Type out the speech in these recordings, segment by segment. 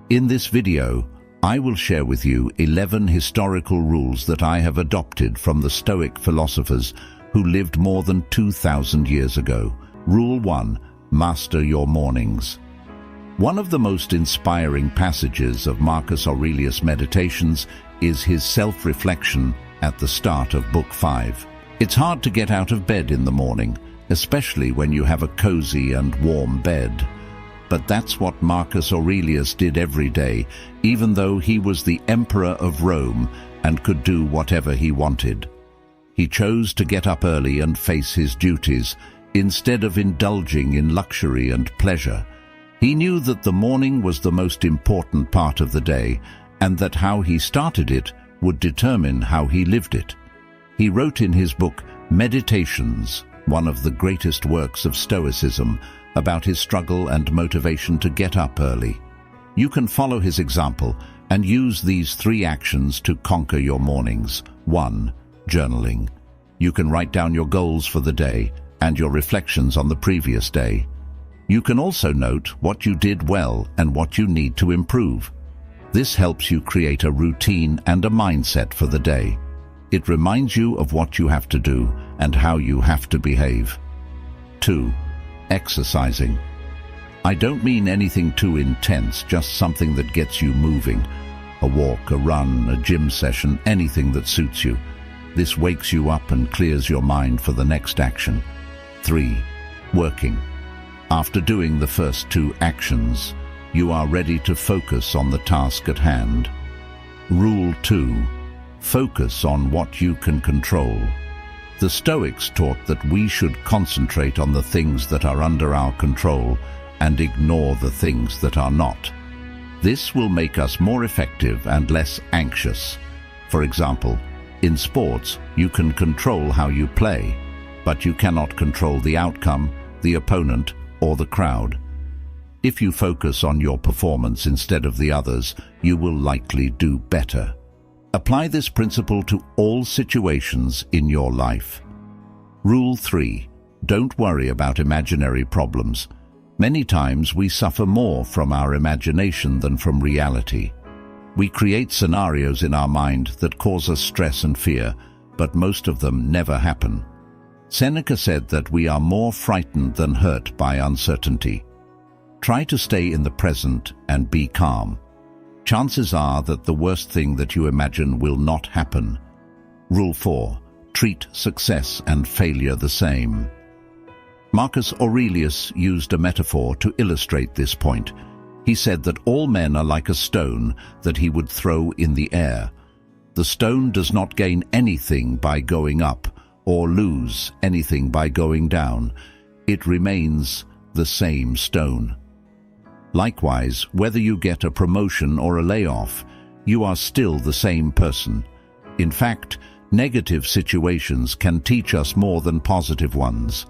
In this video, I will share with you 11 historical rules that I have adopted from the Stoic philosophers who lived more than 2,000 years ago. Rule 1. Master your mornings. One of the most inspiring passages of Marcus Aurelius' Meditations is his self-reflection at the start of Book 5. It's hard to get out of bed in the morning, especially when you have a cozy and warm bed. But that's what Marcus Aurelius did every day, even though he was the emperor of Rome and could do whatever he wanted. He chose to get up early and face his duties, instead of indulging in luxury and pleasure. He knew that the morning was the most important part of the day, and that how he started it would determine how he lived it. He wrote in his book, Meditations, one of the greatest works of Stoicism, about his struggle and motivation to get up early. You can follow his example and use these 3 actions to conquer your mornings. 1. Journaling. You can write down your goals for the day and your reflections on the previous day. You can also note what you did well and what you need to improve. This helps you create a routine and a mindset for the day. It reminds you of what you have to do and how you have to behave. 2. Exercising. I don't mean anything too intense, just something that gets you moving. A walk, a run, a gym session, anything that suits you. This wakes you up and clears your mind for the next action. 3. Working. After doing the first 2 actions, you are ready to focus on the task at hand. Rule 2. Focus on what you can control. The Stoics taught that we should concentrate on the things that are under our control and ignore the things that are not. This will make us more effective and less anxious. For example, in sports, you can control how you play, but you cannot control the outcome, the opponent, or the crowd. If you focus on your performance instead of the others, you will likely do better. Apply this principle to all situations in your life. Rule 3. Don't worry about imaginary problems. Many times we suffer more from our imagination than from reality. We create scenarios in our mind that cause us stress and fear, but most of them never happen. Seneca said that we are more frightened than hurt by uncertainty. Try to stay in the present and be calm. Chances are that the worst thing that you imagine will not happen. Rule 4. Treat success and failure the same. Marcus Aurelius used a metaphor to illustrate this point. He said that all men are like a stone that he would throw in the air. The stone does not gain anything by going up or lose anything by going down. It remains the same stone. Likewise, whether you get a promotion or a layoff, you are still the same person. In fact, negative situations can teach us more than positive ones.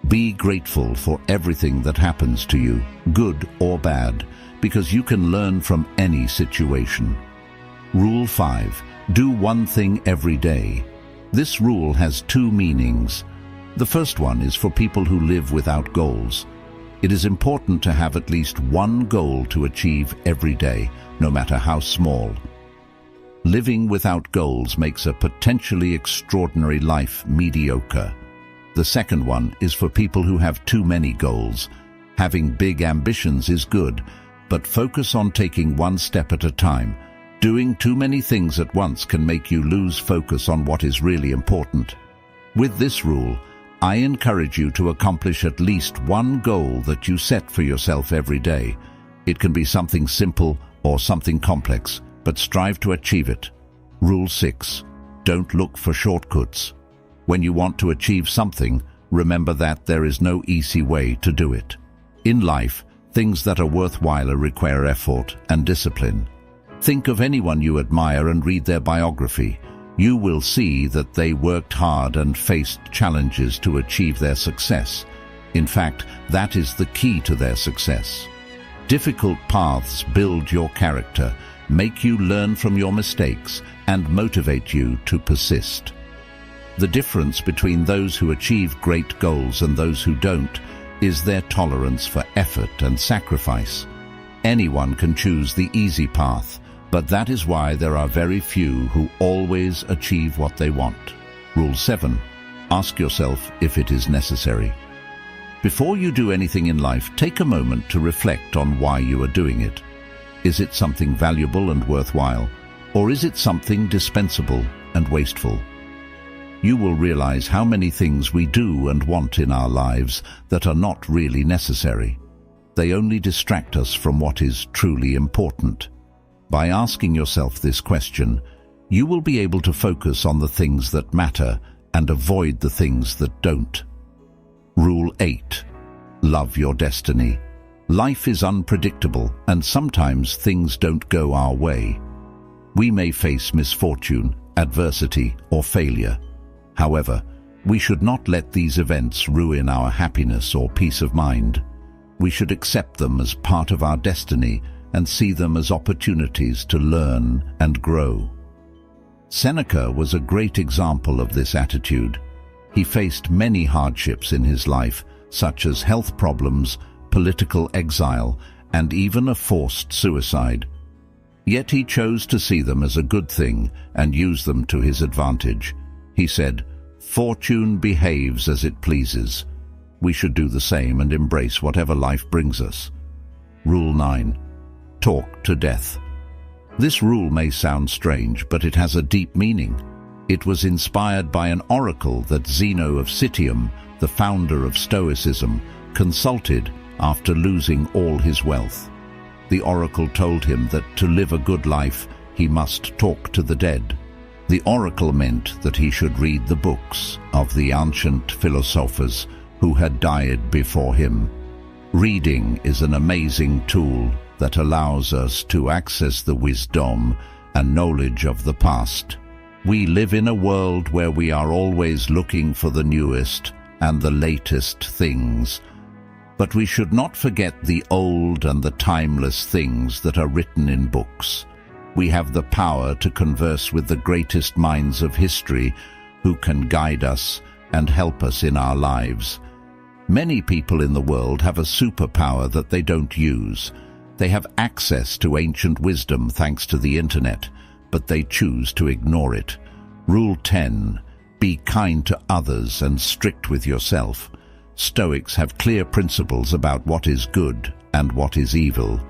Be grateful for everything that happens to you, good or bad, because you can learn from any situation. Rule 5. Do one thing every day. This rule has 2 meanings. The first one is for people who live without goals. It is important to have at least one goal to achieve every day, no matter how small. Living without goals makes a potentially extraordinary life mediocre. The second one is for people who have too many goals. Having big ambitions is good, but focus on taking one step at a time. Doing too many things at once can make you lose focus on what is really important. With this rule, I encourage you to accomplish at least one goal that you set for yourself every day. It can be something simple or something complex, but strive to achieve it. Rule 6. Don't look for shortcuts. When you want to achieve something, remember that there is no easy way to do it. In life, things that are worthwhile require effort and discipline. Think of anyone you admire and read their biography. You will see that they worked hard and faced challenges to achieve their success. In fact, that is the key to their success. Difficult paths build your character, make you learn from your mistakes, and motivate you to persist. The difference between those who achieve great goals and those who don't is their tolerance for effort and sacrifice. Anyone can choose the easy path, but that is why there are very few who always achieve what they want. Rule 7. Ask yourself if it is necessary. Before you do anything in life, take a moment to reflect on why you are doing it. Is it something valuable and worthwhile, or is it something dispensable and wasteful? You will realize how many things we do and want in our lives that are not really necessary. They only distract us from what is truly important. By asking yourself this question, you will be able to focus on the things that matter and avoid the things that don't. Rule 8. Love your destiny. Life is unpredictable, and sometimes things don't go our way. We may face misfortune, adversity, or failure. However, we should not let these events ruin our happiness or peace of mind. We should accept them as part of our destiny and see them as opportunities to learn and grow. Seneca was a great example of this attitude. He faced many hardships in his life, such as health problems, political exile, and even a forced suicide. Yet he chose to see them as a good thing and use them to his advantage. He said, "Fortune behaves as it pleases." We should do the same and embrace whatever life brings us. Rule 9. Talk to death. This rule may sound strange, but it has a deep meaning. It was inspired by an oracle that Zeno of Citium, the founder of Stoicism, consulted after losing all his wealth. The oracle told him that to live a good life, he must talk to the dead. The oracle meant that he should read the books of the ancient philosophers who had died before him. Reading is an amazing tool that allows us to access the wisdom and knowledge of the past. We live in a world where we are always looking for the newest and the latest things. But we should not forget the old and the timeless things that are written in books. We have the power to converse with the greatest minds of history who can guide us and help us in our lives. Many people in the world have a superpower that they don't use. They have access to ancient wisdom thanks to the internet, but they choose to ignore it. Rule 10. Be kind to others and strict with yourself. Stoics have clear principles about what is good and what is evil.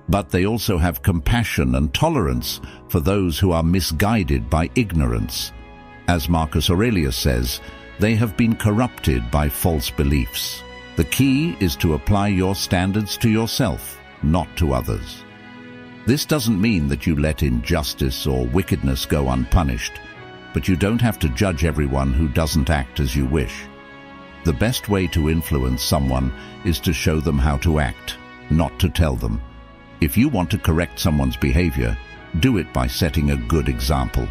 But they also have compassion and tolerance for those who are misguided by ignorance. As Marcus Aurelius says, they have been corrupted by false beliefs. The key is to apply your standards to yourself, not to others. This doesn't mean that you let injustice or wickedness go unpunished, but you don't have to judge everyone who doesn't act as you wish. The best way to influence someone is to show them how to act, not to tell them. If you want to correct someone's behavior, do it by setting a good example.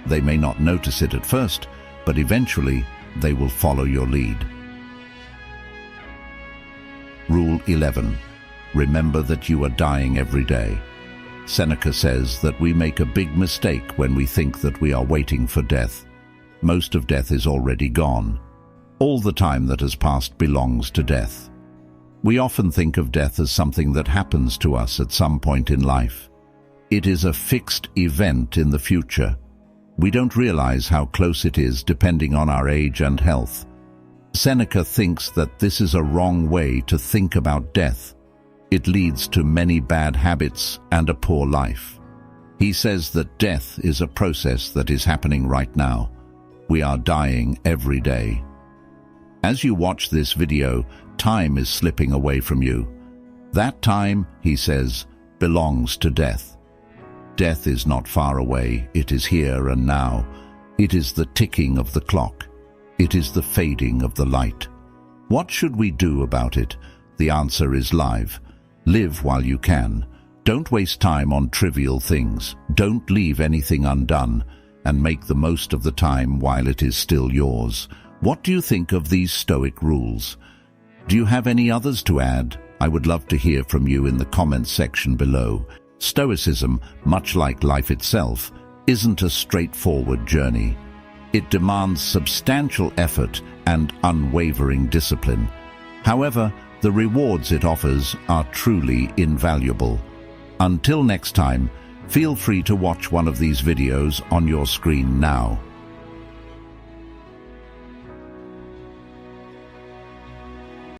They may not notice it at first, but eventually they will follow your lead. Rule 11. Remember that you are dying every day. Seneca says that we make a big mistake when we think that we are waiting for death. Most of death is already gone. All the time that has passed belongs to death. We often think of death as something that happens to us at some point in life. It is a fixed event in the future. We don't realize how close it is depending on our age and health. Seneca thinks that this is a wrong way to think about death. It leads to many bad habits and a poor life. He says that death is a process that is happening right now. We are dying every day. As you watch this video, time is slipping away from you. That time, he says, belongs to death. Death is not far away, it is here and now. It is the ticking of the clock. It is the fading of the light. What should we do about it? The answer is live. Live while you can. Don't waste time on trivial things. Don't leave anything undone, and make the most of the time while it is still yours. What do you think of these Stoic rules? Do you have any others to add? I would love to hear from you in the comments section below. Stoicism, much like life itself, isn't a straightforward journey. It demands substantial effort and unwavering discipline. However, the rewards it offers are truly invaluable. Until next time, feel free to watch one of these videos on your screen now.